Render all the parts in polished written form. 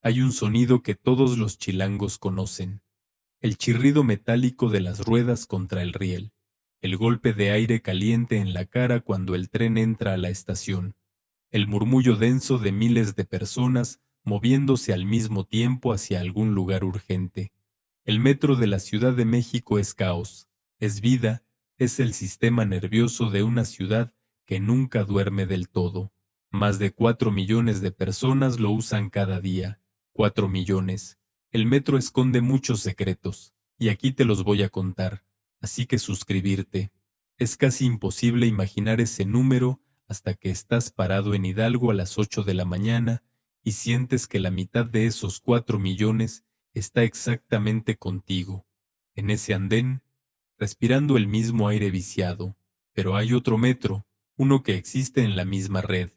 Hay un sonido que todos los chilangos conocen: el chirrido metálico de las ruedas contra el riel, el golpe de aire caliente en la cara cuando el tren entra a la estación, el murmullo denso de miles de personas moviéndose al mismo tiempo hacia algún lugar urgente. El metro de la Ciudad de México es caos, es vida, es el sistema nervioso de una ciudad que nunca duerme del todo. Más de 4 millones de personas lo usan cada día. 4 millones. El metro esconde muchos secretos, y aquí te los voy a contar, así que suscribirte. Es casi imposible imaginar ese número hasta que estás parado en Hidalgo a las 8 de la mañana y sientes que la mitad de esos 4 millones está exactamente contigo, en ese andén, respirando el mismo aire viciado. Pero hay otro metro, uno que existe en la misma red,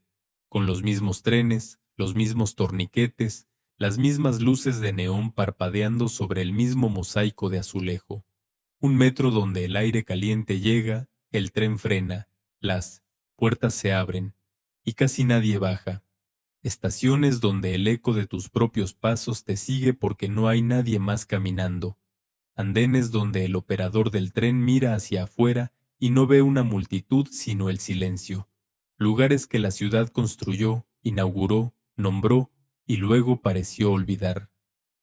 con los mismos trenes, los mismos torniquetes, las mismas luces de neón parpadeando sobre el mismo mosaico de azulejo. Un metro donde el aire caliente llega, el tren frena, las puertas se abren, y casi nadie baja. Estaciones donde el eco de tus propios pasos te sigue porque no hay nadie más caminando. Andenes donde el operador del tren mira hacia afuera y no ve una multitud sino el silencio. Lugares que la ciudad construyó, inauguró, nombró y luego pareció olvidar.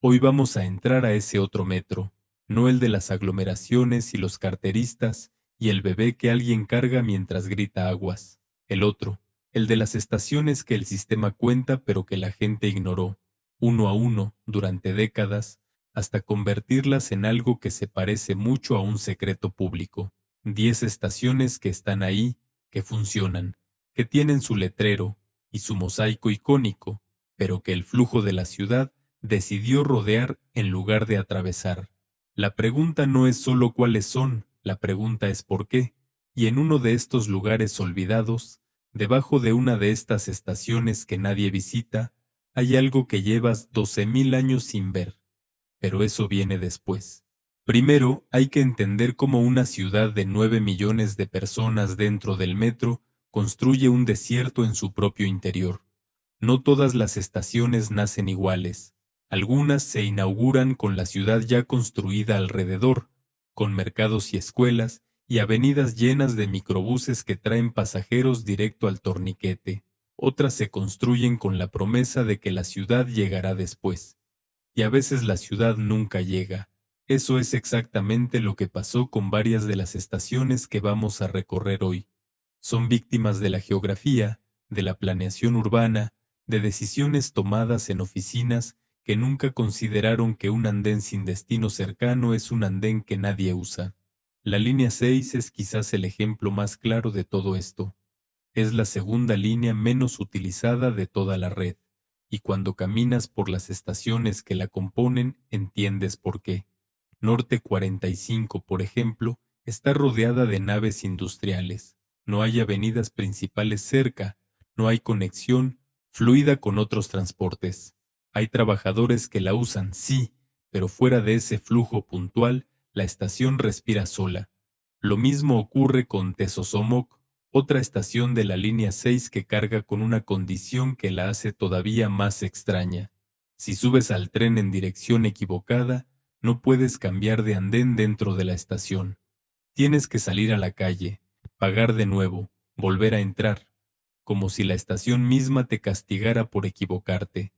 Hoy vamos a entrar a ese otro metro, no el de las aglomeraciones y los carteristas y el bebé que alguien carga mientras grita aguas. El otro, el de las estaciones que el sistema cuenta pero que la gente ignoró, uno a uno, durante décadas, hasta convertirlas en algo que se parece mucho a un secreto público. 10 estaciones que están ahí, que funcionan, que tienen su letrero y su mosaico icónico, pero que el flujo de la ciudad decidió rodear en lugar de atravesar. La pregunta no es solo cuáles son, la pregunta es por qué, y en uno de estos lugares olvidados, debajo de una de estas estaciones que nadie visita, hay algo que llevas 12.000 años sin ver. Pero eso viene después. Primero, hay que entender cómo una ciudad de 9 millones de personas dentro del metro construye un desierto en su propio interior. No todas las estaciones nacen iguales. Algunas se inauguran con la ciudad ya construida alrededor, con mercados y escuelas y avenidas llenas de microbuses que traen pasajeros directo al torniquete. Otras se construyen con la promesa de que la ciudad llegará después. Y a veces la ciudad nunca llega. Eso es exactamente lo que pasó con varias de las estaciones que vamos a recorrer hoy. Son víctimas de la geografía, de la planeación urbana, de decisiones tomadas en oficinas que nunca consideraron que un andén sin destino cercano es un andén que nadie usa. La línea 6 es quizás el ejemplo más claro de todo esto. Es la segunda línea menos utilizada de toda la red, y cuando caminas por las estaciones que la componen entiendes por qué. Norte 45, por ejemplo, está rodeada de naves industriales. No hay avenidas principales cerca, no hay conexión fluida con otros transportes. Hay trabajadores que la usan, sí, pero fuera de ese flujo puntual, la estación respira sola. Lo mismo ocurre con Tesosomoc, otra estación de la línea 6 que carga con una condición que la hace todavía más extraña. Si subes al tren en dirección equivocada, no puedes cambiar de andén dentro de la estación. Tienes que salir a la calle, pagar de nuevo, volver a entrar, como si la estación misma te castigara por equivocarte.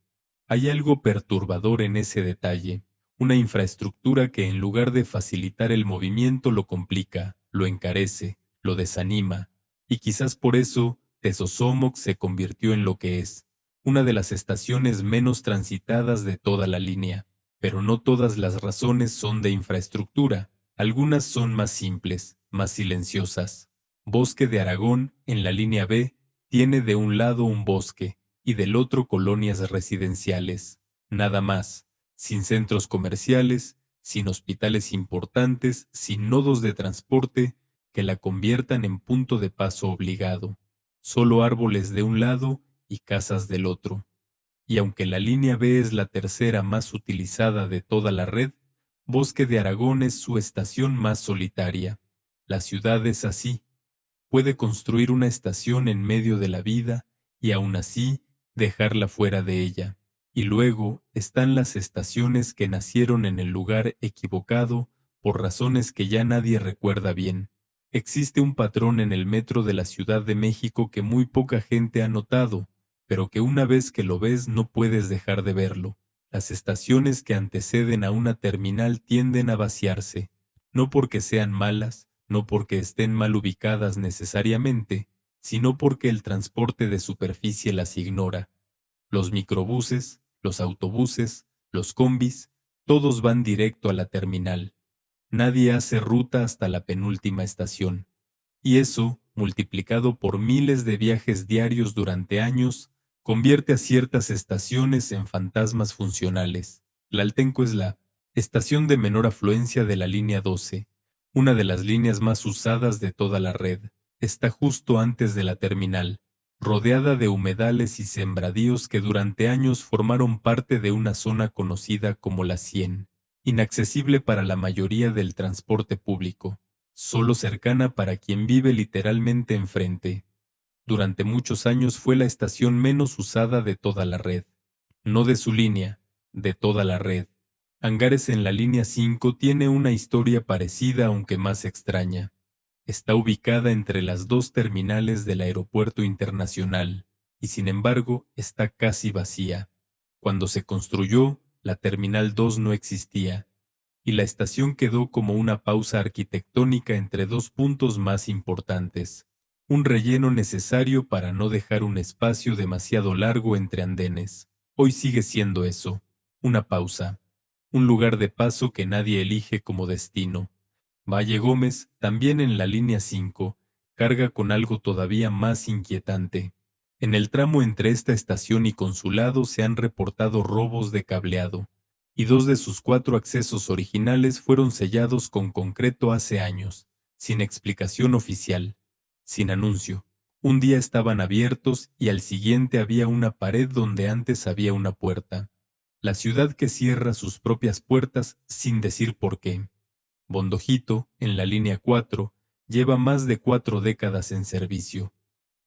Hay algo perturbador en ese detalle, una infraestructura que en lugar de facilitar el movimiento lo complica, lo encarece, lo desanima, y quizás por eso Tesosomoc se convirtió en lo que es, una de las estaciones menos transitadas de toda la línea. Pero no todas las razones son de infraestructura, algunas son más simples, más silenciosas. Bosque de Aragón, en la línea B, tiene de un lado un bosque, y del otro colonias residenciales. Nada más, sin centros comerciales, sin hospitales importantes, sin nodos de transporte que la conviertan en punto de paso obligado. Solo árboles de un lado y casas del otro. Y aunque la línea B es la tercera más utilizada de toda la red, Bosque de Aragón es su estación más solitaria. La ciudad es así. Puede construir una estación en medio de la vida y aún así dejarla fuera de ella. Y luego están las estaciones que nacieron en el lugar equivocado por razones que ya nadie recuerda bien. Existe un patrón en el metro de la Ciudad de México que muy poca gente ha notado, pero que una vez que lo ves no puedes dejar de verlo. Las estaciones que anteceden a una terminal tienden a vaciarse, no porque sean malas, no porque estén mal ubicadas necesariamente, sino porque el transporte de superficie las ignora. Los microbuses, los autobuses, los combis, todos van directo a la terminal. Nadie hace ruta hasta la penúltima estación. Y eso, multiplicado por miles de viajes diarios durante años, convierte a ciertas estaciones en fantasmas funcionales. Tlaltenco es la estación de menor afluencia de la línea 12, una de las líneas más usadas de toda la red. Está justo antes de la terminal, rodeada de humedales y sembradíos que durante años formaron parte de una zona conocida como la 100, inaccesible para la mayoría del transporte público, solo cercana para quien vive literalmente enfrente. Durante muchos años fue la estación menos usada de toda la red. No de su línea, de toda la red. Angares en la línea 5 tiene una historia parecida aunque más extraña. Está ubicada entre las dos terminales del aeropuerto internacional, y sin embargo está casi vacía. Cuando se construyó, la Terminal 2 no existía, y la estación quedó como una pausa arquitectónica entre dos puntos más importantes. Un relleno necesario para no dejar un espacio demasiado largo entre andenes. Hoy sigue siendo eso, una pausa, un lugar de paso que nadie elige como destino. Valle Gómez, también en la línea 5, carga con algo todavía más inquietante. En el tramo entre esta estación y Consulado se han reportado robos de cableado, y dos de sus 4 accesos originales fueron sellados con concreto hace años, sin explicación oficial, sin anuncio. Un día estaban abiertos y al siguiente había una pared donde antes había una puerta. La ciudad que cierra sus propias puertas sin decir por qué. Bondojito, en la línea 4, lleva más de 4 décadas en servicio.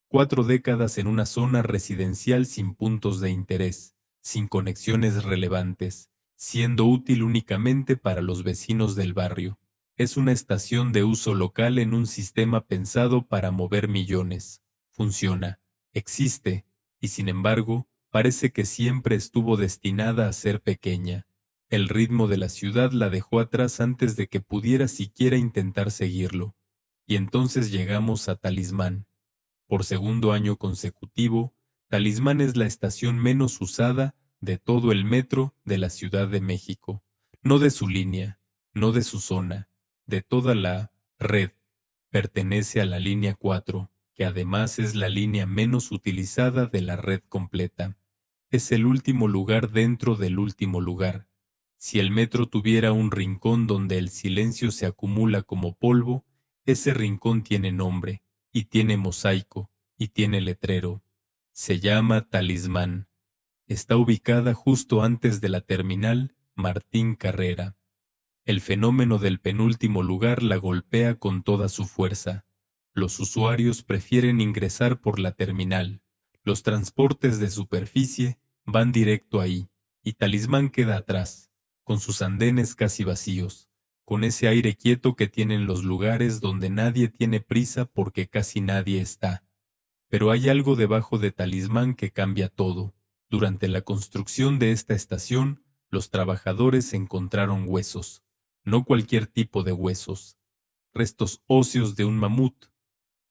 4 décadas en una zona residencial sin puntos de interés, sin conexiones relevantes, siendo útil únicamente para los vecinos del barrio. Es una estación de uso local en un sistema pensado para mover millones. Funciona, existe, y sin embargo, parece que siempre estuvo destinada a ser pequeña. El ritmo de la ciudad la dejó atrás antes de que pudiera siquiera intentar seguirlo. Y entonces llegamos a Talismán. Por segundo año consecutivo, Talismán es la estación menos usada de todo el metro de la Ciudad de México. No de su línea, no de su zona, de toda la red. Pertenece a la línea 4, que además es la línea menos utilizada de la red completa. Es el último lugar dentro del último lugar. Si el metro tuviera un rincón donde el silencio se acumula como polvo, ese rincón tiene nombre, y tiene mosaico, y tiene letrero. Se llama Talismán. Está ubicada justo antes de la terminal Martín Carrera. El fenómeno del penúltimo lugar la golpea con toda su fuerza. Los usuarios prefieren ingresar por la terminal. Los transportes de superficie van directo ahí, y Talismán queda atrás, con sus andenes casi vacíos, con ese aire quieto que tienen los lugares donde nadie tiene prisa porque casi nadie está. Pero hay algo debajo de Talismán que cambia todo. Durante la construcción de esta estación, los trabajadores encontraron huesos. No cualquier tipo de huesos. Restos óseos de un mamut,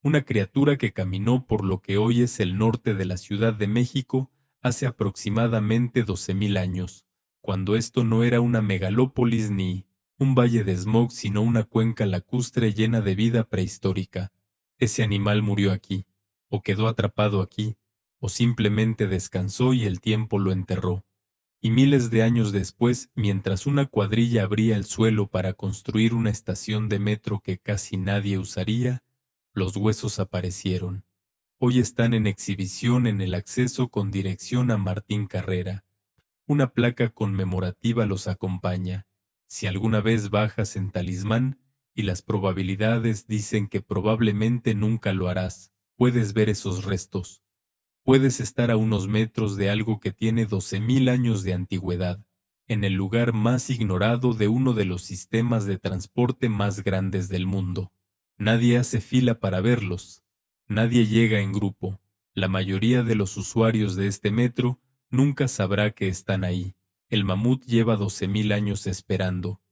una criatura que caminó por lo que hoy es el norte de la Ciudad de México hace aproximadamente 12.000 años, cuando esto no era una megalópolis ni un valle de smog, sino una cuenca lacustre llena de vida prehistórica. Ese animal murió aquí, o quedó atrapado aquí, o simplemente descansó y el tiempo lo enterró. Y miles de años después, mientras una cuadrilla abría el suelo para construir una estación de metro que casi nadie usaría, los huesos aparecieron. Hoy están en exhibición en el acceso con dirección a Martín Carrera. Una placa conmemorativa los acompaña. Si alguna vez bajas en Talismán, y las probabilidades dicen que probablemente nunca lo harás, puedes ver esos restos. Puedes estar a unos metros de algo que tiene 12.000 años de antigüedad, en el lugar más ignorado de uno de los sistemas de transporte más grandes del mundo. Nadie hace fila para verlos. Nadie llega en grupo. La mayoría de los usuarios de este metro nunca sabrá que están ahí. El mamut lleva 12.000 años esperando.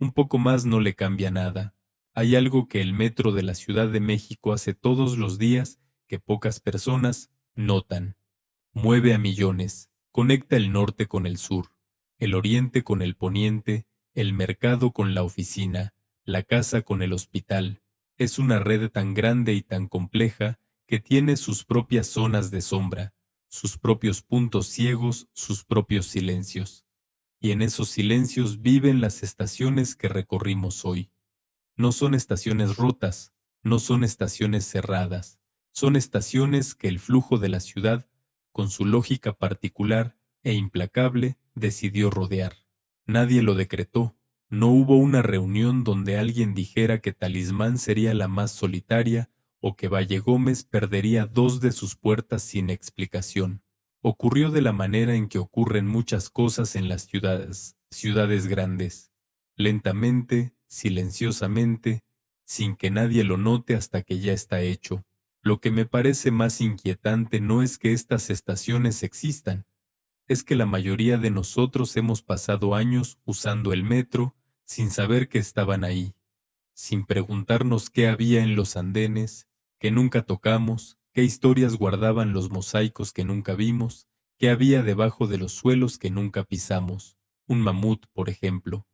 Un poco más no le cambia nada. Hay algo que el metro de la Ciudad de México hace todos los días que pocas personas notan. Mueve a millones, conecta el norte con el sur, el oriente con el poniente, el mercado con la oficina, la casa con el hospital. Es una red tan grande y tan compleja que tiene sus propias zonas de sombra, sus propios puntos ciegos, sus propios silencios. Y en esos silencios viven las estaciones que recorrimos hoy. No son estaciones rotas, no son estaciones cerradas, son estaciones que el flujo de la ciudad, con su lógica particular e implacable, decidió rodear. Nadie lo decretó, no hubo una reunión donde alguien dijera que Talismán sería la más solitaria o que Valle Gómez perdería 2 de sus puertas sin explicación. Ocurrió de la manera en que ocurren muchas cosas en las ciudades grandes, lentamente, silenciosamente, sin que nadie lo note hasta que ya está hecho. Lo que me parece más inquietante no es que estas estaciones existan, es que la mayoría de nosotros hemos pasado años usando el metro sin saber que estaban ahí, sin preguntarnos qué había en los andenes, que nunca tocamos, qué historias guardaban los mosaicos que nunca vimos, qué había debajo de los suelos que nunca pisamos, un mamut, por ejemplo.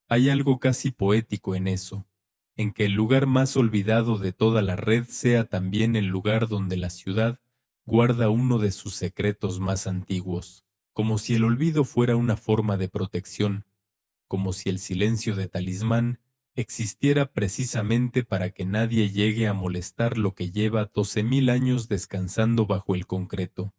Hay algo casi poético en eso, en que el lugar más olvidado de toda la red sea también el lugar donde la ciudad guarda uno de sus secretos más antiguos, como si el olvido fuera una forma de protección, como si el silencio de Talismán existiera precisamente para que nadie llegue a molestar lo que lleva 12.000 años descansando bajo el concreto.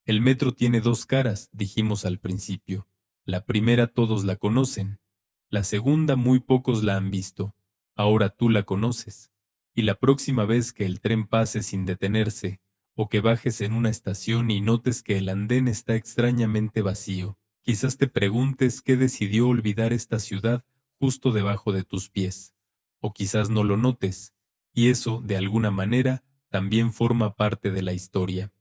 El metro tiene 2 caras, dijimos al principio. La primera todos la conocen. La segunda muy pocos la han visto. Ahora tú la conoces. Y la próxima vez que el tren pase sin detenerse, o que bajes en una estación y notes que el andén está extrañamente vacío, quizás te preguntes qué decidió olvidar esta ciudad justo debajo de tus pies. O quizás no lo notes, y eso, de alguna manera, también forma parte de la historia.